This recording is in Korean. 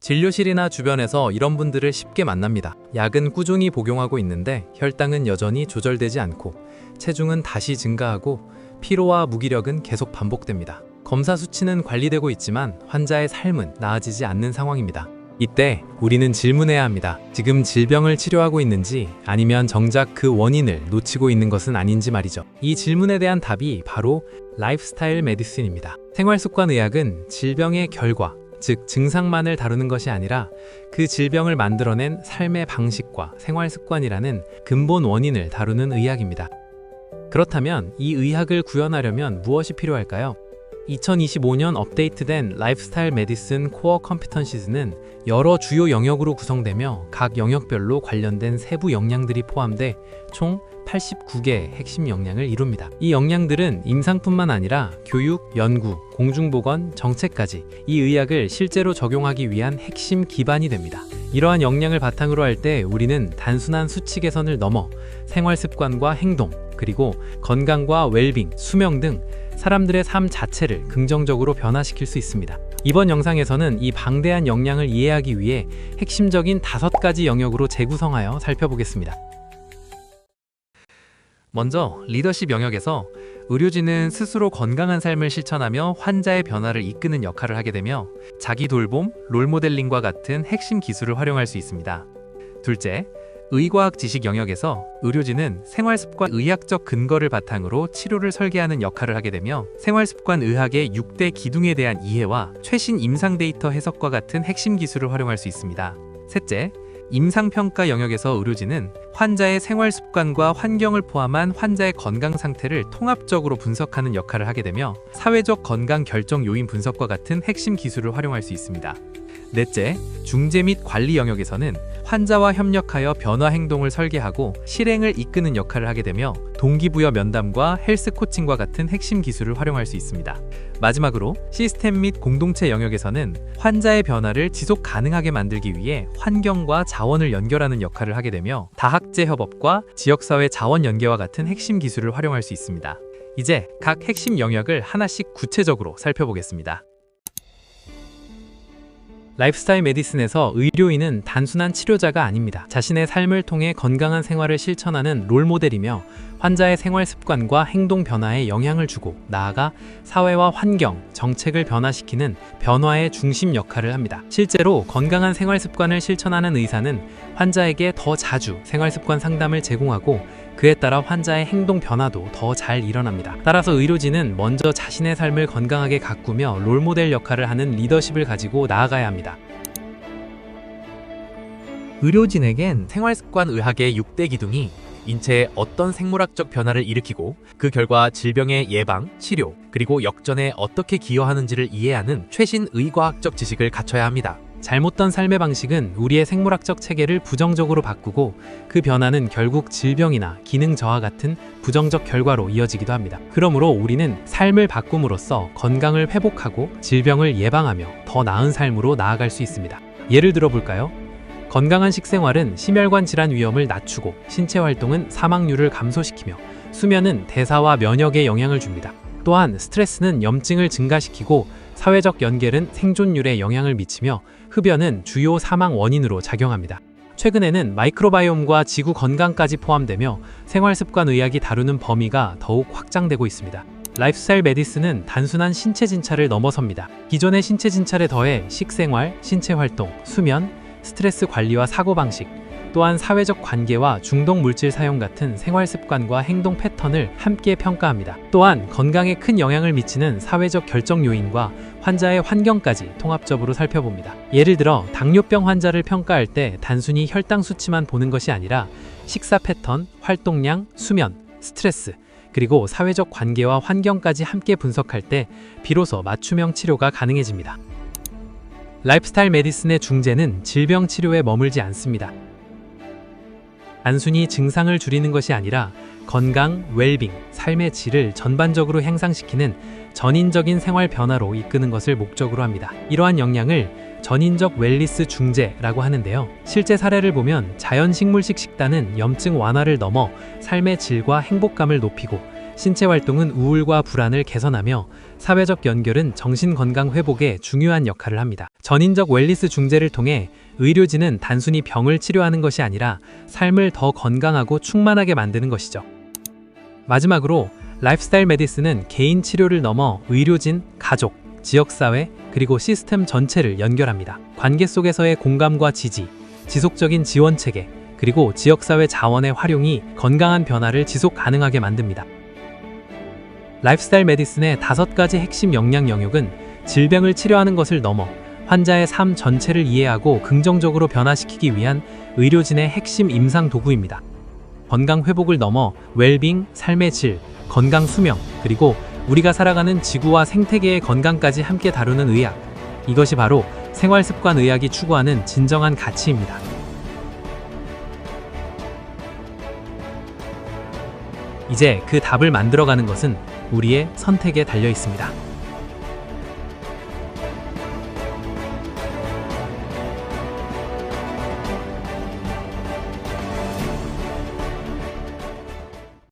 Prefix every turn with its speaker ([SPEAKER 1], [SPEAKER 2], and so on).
[SPEAKER 1] 진료실이나 주변에서 이런 분들을 쉽게 만납니다. 약은 꾸준히 복용하고 있는데 혈당은 여전히 조절되지 않고 체중은 다시 증가하고 피로와 무기력은 계속 반복됩니다. 검사 수치는 관리되고 있지만 환자의 삶은 나아지지 않는 상황입니다. 이때 우리는 질문해야 합니다. 지금 질병을 치료하고 있는지 아니면 정작 그 원인을 놓치고 있는 것은 아닌지 말이죠. 이 질문에 대한 답이 바로 라이프스타일 메디슨입니다. 생활습관의학은 질병의 결과, 즉 증상만을 다루는 것이 아니라 그 질병을 만들어낸 삶의 방식과 생활습관이라는 근본 원인을 다루는 의학입니다. 그렇다면 이 의학을 구현하려면 무엇이 필요할까요? 2025년 업데이트된 라이프스타일 메디슨 코어 컴피턴시즈는 여러 주요 영역으로 구성되며 각 영역별로 관련된 세부 역량들이 포함돼 총 89개의 핵심 역량을 이룹니다. 이 역량들은 임상뿐만 아니라 교육, 연구, 공중보건, 정책까지 이 의학을 실제로 적용하기 위한 핵심 기반이 됩니다. 이러한 역량을 바탕으로 할 때 우리는 단순한 수치 개선을 넘어 생활 습관과 행동, 그리고 건강과 웰빙, 수명 등 사람들의 삶 자체를 긍정적으로 변화시킬 수 있습니다. 이번 영상에서는 이 방대한 역량을 이해하기 위해 핵심적인 5가지 영역으로 재구성하여 살펴보겠습니다. 먼저 리더십 영역에서 의료진은 스스로 건강한 삶을 실천하며 환자의 변화를 이끄는 역할을 하게 되며 자기 돌봄, 롤모델링과 같은 핵심 기술을 활용할 수 있습니다. 둘째, 의과학 지식 영역에서 의료진은 생활습관 의학적 근거를 바탕으로 치료를 설계하는 역할을 하게 되며 생활습관 의학의 6대 기둥에 대한 이해와 최신 임상 데이터 해석과 같은 핵심 기술을 활용할 수 있습니다. 셋째, 임상평가 영역에서 의료진은 환자의 생활습관과 환경을 포함한 환자의 건강 상태를 통합적으로 분석하는 역할을 하게 되며 사회적 건강 결정 요인 분석과 같은 핵심 기술을 활용할 수 있습니다. 넷째, 중재 및 관리 영역에서는 환자와 협력하여 변화 행동을 설계하고 실행을 이끄는 역할을 하게 되며 동기부여 면담과 헬스 코칭과 같은 핵심 기술을 활용할 수 있습니다. 마지막으로 시스템 및 공동체 영역에서는 환자의 변화를 지속 가능하게 만들기 위해 환경과 자원을 연결하는 역할을 하게 되며 다학제 협업과 지역사회 자원 연계와 같은 핵심 기술을 활용할 수 있습니다. 이제 각 핵심 영역을 하나씩 구체적으로 살펴보겠습니다. 라이프스타일 메디슨에서 의료인은 단순한 치료자가 아닙니다. 자신의 삶을 통해 건강한 생활을 실천하는 롤모델이며 환자의 생활 습관과 행동 변화에 영향을 주고 나아가 사회와 환경, 정책을 변화시키는 변화의 중심 역할을 합니다. 실제로 건강한 생활 습관을 실천하는 의사는 환자에게 더 자주 생활 습관 상담을 제공하고 그에 따라 환자의 행동 변화도 더 잘 일어납니다. 따라서 의료진은 먼저 자신의 삶을 건강하게 가꾸며 롤모델 역할을 하는 리더십을 가지고 나아가야 합니다. 의료진에겐 생활습관 의학의 6대 기둥이 인체에 어떤 생물학적 변화를 일으키고 그 결과 질병의 예방, 치료, 그리고 역전에 어떻게 기여하는지를 이해하는 최신 의과학적 지식을 갖춰야 합니다. 잘못된 삶의 방식은 우리의 생물학적 체계를 부정적으로 바꾸고 그 변화는 결국 질병이나 기능 저하 같은 부정적 결과로 이어지기도 합니다. 그러므로 우리는 삶을 바꿈으로써 건강을 회복하고 질병을 예방하며 더 나은 삶으로 나아갈 수 있습니다. 예를 들어 볼까요? 건강한 식생활은 심혈관 질환 위험을 낮추고 신체 활동은 사망률을 감소시키며 수면은 대사와 면역에 영향을 줍니다. 또한 스트레스는 염증을 증가시키고 사회적 연결은 생존율에 영향을 미치며 흡연은 주요 사망 원인으로 작용합니다. 최근에는 마이크로바이옴과 지구 건강까지 포함되며 생활습관 의학이 다루는 범위가 더욱 확장되고 있습니다. 라이프스타일 메디슨은 단순한 신체 진찰을 넘어섭니다. 기존의 신체 진찰에 더해 식생활, 신체 활동, 수면, 스트레스 관리와 사고방식, 또한 사회적 관계와 중독 물질 사용 같은 생활 습관과 행동 패턴을 함께 평가합니다. 또한 건강에 큰 영향을 미치는 사회적 결정 요인과 환자의 환경까지 통합적으로 살펴봅니다. 예를 들어 당뇨병 환자를 평가할 때 단순히 혈당 수치만 보는 것이 아니라 식사 패턴, 활동량, 수면, 스트레스, 그리고 사회적 관계와 환경까지 함께 분석할 때 비로소 맞춤형 치료가 가능해집니다. 라이프스타일 메디슨의 중재는 질병 치료에 머물지 않습니다. 단순히 증상을 줄이는 것이 아니라 건강, 웰빙, 삶의 질을 전반적으로 향상시키는 전인적인 생활 변화로 이끄는 것을 목적으로 합니다. 이러한 역량을 전인적 웰니스 중재라고 하는데요. 실제 사례를 보면 자연식물식 식단은 염증 완화를 넘어 삶의 질과 행복감을 높이고 신체 활동은 우울과 불안을 개선하며 사회적 연결은 정신건강 회복에 중요한 역할을 합니다.
[SPEAKER 2] 전인적 웰니스 중재를 통해 의료진은 단순히 병을 치료하는 것이 아니라 삶을 더 건강하고 충만하게 만드는 것이죠. 마지막으로 라이프스타일 메디슨은 개인 치료를 넘어 의료진, 가족, 지역사회, 그리고 시스템 전체를 연결합니다. 관계 속에서의 공감과 지지, 지속적인 지원 체계, 그리고 지역사회 자원의 활용이 건강한 변화를 지속 가능하게 만듭니다. 라이프스타일 메디슨의 5가지 핵심 역량 영역은 질병을 치료하는 것을 넘어 환자의 삶 전체를 이해하고 긍정적으로 변화시키기 위한 의료진의 핵심 임상 도구입니다. 건강 회복을 넘어 웰빙, 삶의 질, 건강 수명, 그리고 우리가 살아가는 지구와 생태계의 건강까지 함께 다루는 의학. 이것이 바로 생활습관 의학이 추구하는 진정한 가치입니다. 이제 그 답을 만들어가는 것은 우리의 선택에 달려 있습니다.